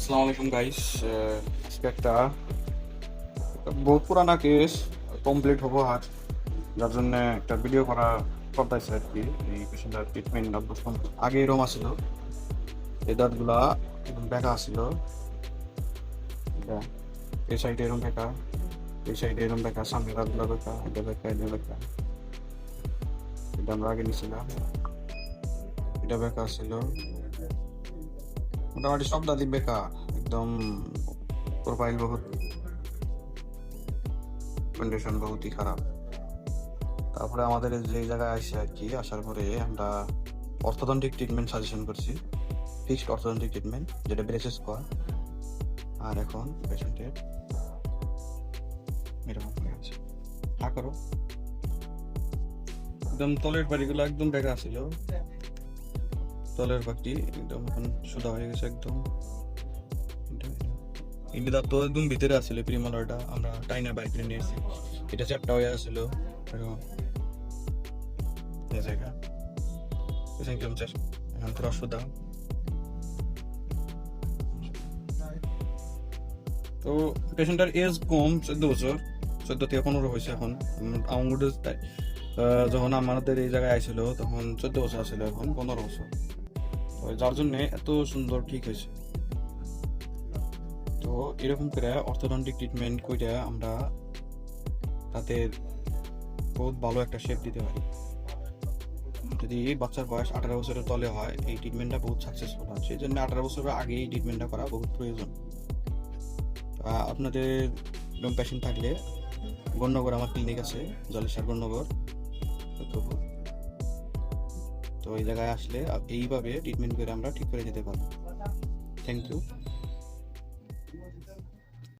আসসালামু আলাইকুম গাইস। আজকে একটা বহুত পুরানা কেস কমপ্লিট হবো আজ, যার জন্য একটা ভিডিও করা করতেছে আর কি। এই পেশেন্টের ট্রিটমেন্ট আগে এরকম আসছিল, এই দাঁতগুলা এরকম দেখা আসছিল, এই সাইডে এরকম দেখা, এই সাইডে এরকম দেখা, সামনে দাঁতগুলা দেখা, এটা দেখা, এটা দেখা, এটা আমরা আগে নিছিলাম, এটা বেকা ছিল। মোটামুটি সব দাঁতই বেকা, একদম প্রোফাইল বহুত, কন্ডিশন বহুতই খারাপ। তারপরে আমাদের যে জায়গায় আসে আর কি, আসার পরে আমরা অর্থোডন্টিক ট্রিটমেন্ট সাজেশন করছি, ফিক্সড অর্থোডন্টিক ট্রিটমেন্ট যেটা ব্রেসেস করা। আর এখন পেশেন্টের এরকম হয়ে আছে, হা করো, একদম তলের বাড়িগুলো একদম বেঁকা ছিল, তলের পাখি একদম এখন সোজা হয়ে গেছে একদম। ইন্ডিদার তো একদম ভিতরে আসছিল, প্রিমলারটা আমরা টাইনা বাইক নিয়ে নিয়েছি, এটা চ্যাপটা হয়ে আসছিল এরকম এই জায়গা, একদম এখন পুরো সোজা। তো পেশেন্টের এজ কম, 14 বছর, 14 থেকে 15 হয়েছে এখন। আমার যখন আমাদের এই জায়গায় আইছিল তখন 14 বছর আসছিল, এখন 15 বছর, তো যার জন্য এত সুন্দর ঠিক হয়েছে। তো এরকম করে অর্থোডন্টিক ট্রিটমেন্ট করে আমরা তাদের বহুত ভালো একটা শেপ দিতে পারি। যদি বাচ্চার বয়স 18 বছরের তলে হয়, এই ট্রিটমেন্টটা বহুত সাকসেসফুল হয়, সেই জন্য 18 বছরের আগে এই ট্রিটমেন্টটা করা বহুত প্রয়োজন। আপনাদের এরকম পেশেন্ট থাকলে গণ্যগর আমার ক্লিনিক আছে, জলেশ্বর গণ্যগর। তো এই জায়গায় আসলে এইভাবে ট্রিটমেন্ট করে আমরা ঠিক করে যেতে পারবো। Thank you.